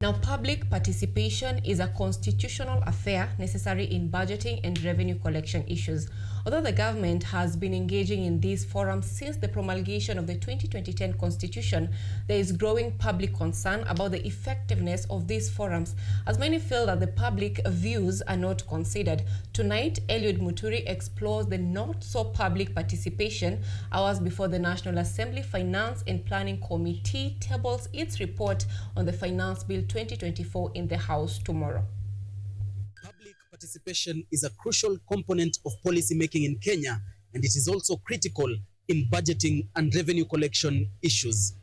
Now, public participation is a constitutional affair necessary in budgeting and revenue collection issues. Although the government has been engaging in these forums since the promulgation of the 2010 Constitution, there is growing public concern about the effectiveness of these forums, as many feel that the public views are not considered. Tonight, Eliud Muturi explores the not-so-public participation hours before the National Assembly Finance and Planning Committee tables its report on the Finance Bill 2024 in the House tomorrow. Public participation is a crucial component of policy making in Kenya, and it is also critical in budgeting and revenue collection issues.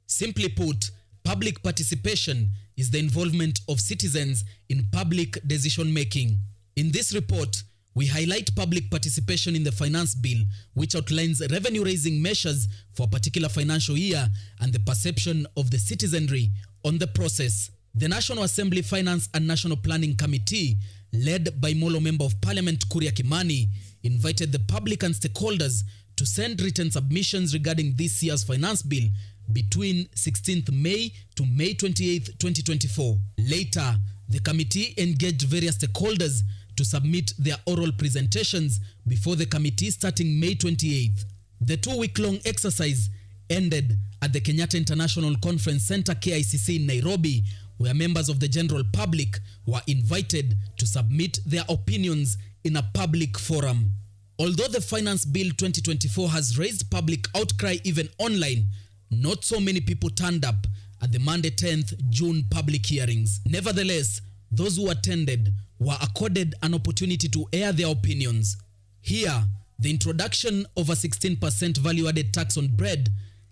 Simply put, public participation is the involvement of citizens in public decision making. In this report, we highlight public participation in the Finance Bill, which outlines revenue-raising measures for a particular financial year and the perception of the citizenry on the process. The National Assembly Finance and National Planning Committee, led by Molo Member of Parliament Kuria Kimani, invited the public and stakeholders to send written submissions regarding this year's Finance Bill between 16th May to May 28th, 2024. Later, the committee engaged various stakeholders to submit their oral presentations before the committee starting May 28th. The two-week-long exercise ended at the Kenyatta International Conference Center KICC in Nairobi, where members of the general public were invited to submit their opinions in a public forum. Although the Finance Bill 2024 has raised public outcry even online, not so many people turned up at the Monday 10th June public hearings. Nevertheless, those who attended were accorded an opportunity to air their opinions. Here, the introduction of a 16% value-added tax on bread,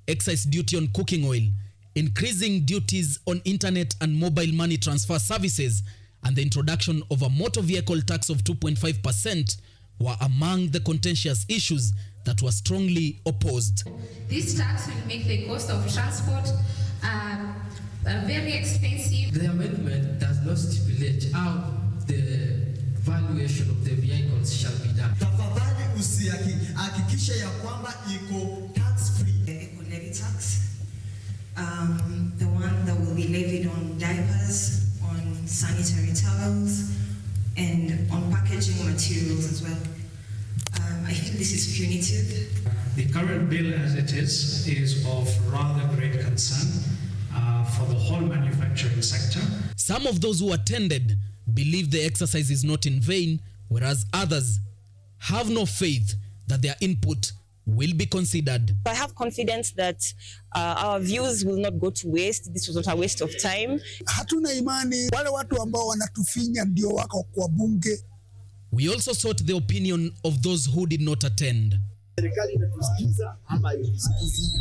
excise duty on cooking oil, increasing duties on internet and mobile money transfer services, and the introduction of a motor vehicle tax of 2.5% were among the contentious issues that were strongly opposed. This tax will make the cost of transport very expensive. The amendment does not stipulate how the valuation of the vehicles shall be done. Tafadhali usihakikishe ya kwamba iko tax free. The eco levy tax, the one that will be levied on diapers, on sanitary towels, and on packaging materials as well. I think this is punitive. The current bill as it is of rather great concern for the whole manufacturing sector. Some of those who attended believe the exercise is not in vain, whereas others have no faith that their input will be considered. I have confidence that our views will not go to waste. This was not a waste of time. Hatuna imani wale watu ambao wanatufinya ndio wako kwa bunge. We also sought the opinion of those who did not attend. Serikali inatusikiza ama haitusikizi.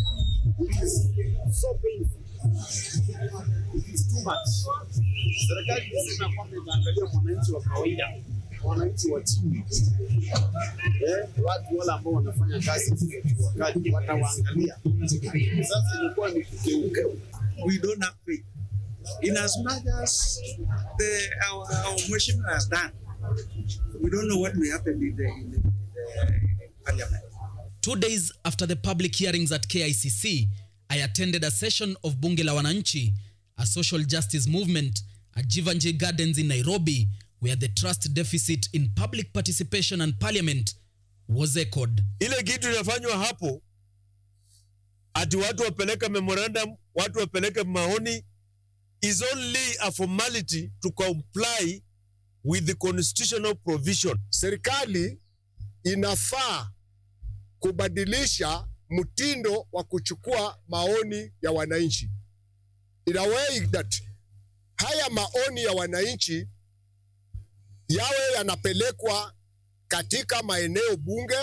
It is so painful. It is too much. Serikali inasema kwamba inaangalia mwananchi wa kawaida, wananchi wa chini. Watu wale ambao wanafanya kazi wakati watawaangalia. Sasa ilikuwa ni kugeuka. We don't have faith. In as much as our motion has done, we don't know what may happen in the parliament. 2 days after the public hearings at KICC, I attended a session of Bunge la Wananchi, a social justice movement at Jivanjee Gardens in Nairobi, where the trust deficit in public participation and parliament was echoed. Ile kitu inafanywa hapo, ati watu wapeleka memorandum, watu wapeleke maoni, is only a formality to comply with the constitutional provision. Serikali inafaa kubadilisha mtindo wa kuchukua maoni ya wananchi. In a way that haya maoni ya wananchi yawe yanapelekwa katika maeneo bunge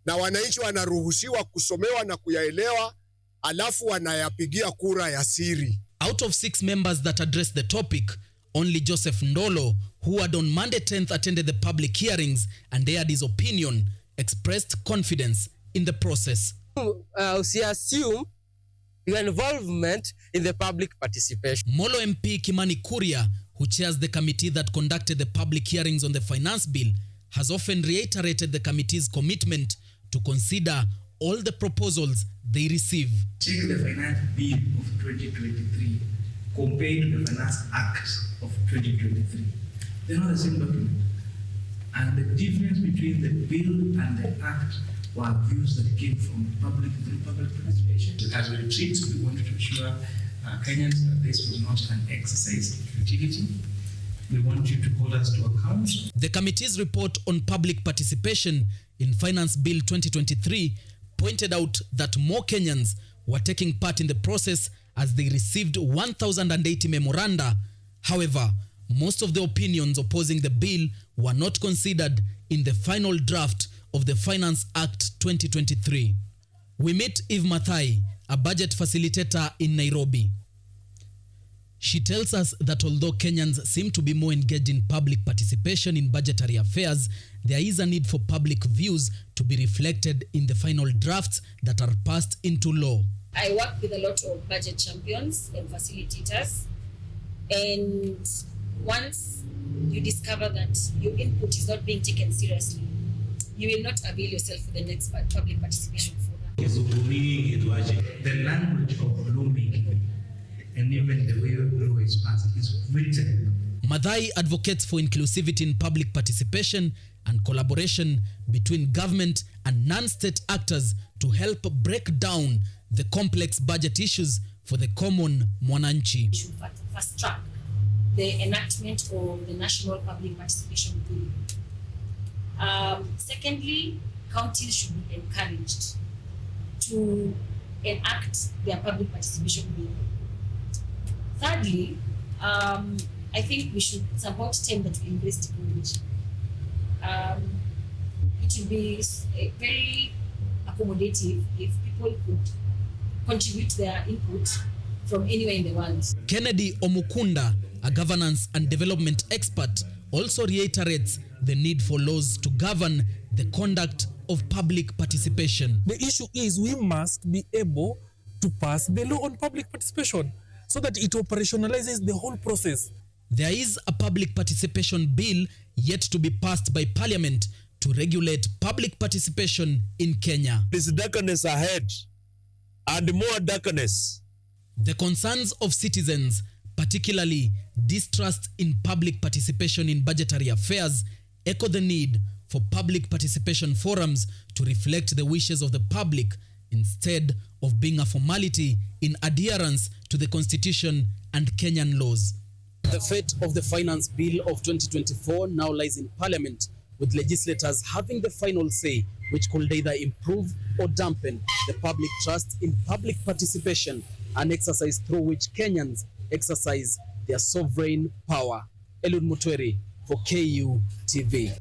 na wananchi wanaruhusiwa kusomewa na kuyaelewa, alafu wanayapigia kura ya siri. Out of 6 members that addressed the topic, only Joseph Ndolo, who had on Monday 10th attended the public hearings and aired his opinion, expressed confidence in the process. We assume your involvement in the public participation. Molo MP Kimani Kuria, who chairs the committee that conducted the public hearings on the Finance Bill, has often reiterated the committee's commitment to consider all the proposals they receive. Take the Finance Bill of 2023 compared to the Finance Act of 2023. They're not the same document. And the difference between the bill and the act were views that came from public participation. As we retreat, we wanted to assure Kenyans that this was not an exercise in futility. We want you to hold us to account. The committee's report on public participation in Finance Bill 2023 pointed out that more Kenyans were taking part in the process as they received 1,080 memoranda. However, most of the opinions opposing the bill were not considered in the final draft of the Finance Act 2023. We meet Eve Mathai, a budget facilitator in Nairobi. She tells us that although Kenyans seem to be more engaged in public participation in budgetary affairs, there is a need for public views to be reflected in the final drafts that are passed into law. I work with a lot of budget champions and facilitators, and once you discover that your input is not being taken seriously, you will not avail yourself for the next public participation forum. The language of lawmaking and even the way law is passed is written. Mathai advocates for inclusivity in public participation and collaboration between government and non-state actors to help break down the complex budget issues for the common mwananchi. We should fast track the enactment of the National Public Participation Bill. Secondly, counties should be encouraged to enact their public participation bill. Thirdly, I think it's about time that we embrace technology. It would be very accommodative if people could contribute their input from anywhere in the world. Kennedy Omukunda, a governance and development expert, also reiterates the need for laws to govern the conduct of public participation. The issue is we must be able to pass the law on public participation so that it operationalizes the whole process. There is a public participation bill yet to be passed by Parliament to regulate public participation in Kenya. This darkness ahead and more darkness. The concerns of citizens, particularly distrust in public participation in budgetary affairs, echo the need for public participation forums to reflect the wishes of the public instead of being a formality in adherence to the Constitution and Kenyan laws. The fate of the Finance Bill of 2024 now lies in Parliament, with legislators having the final say, which could either improve or dampen the public trust in public participation, an exercise through which Kenyans exercise their sovereign power. Eliud Mutweri for KUTV.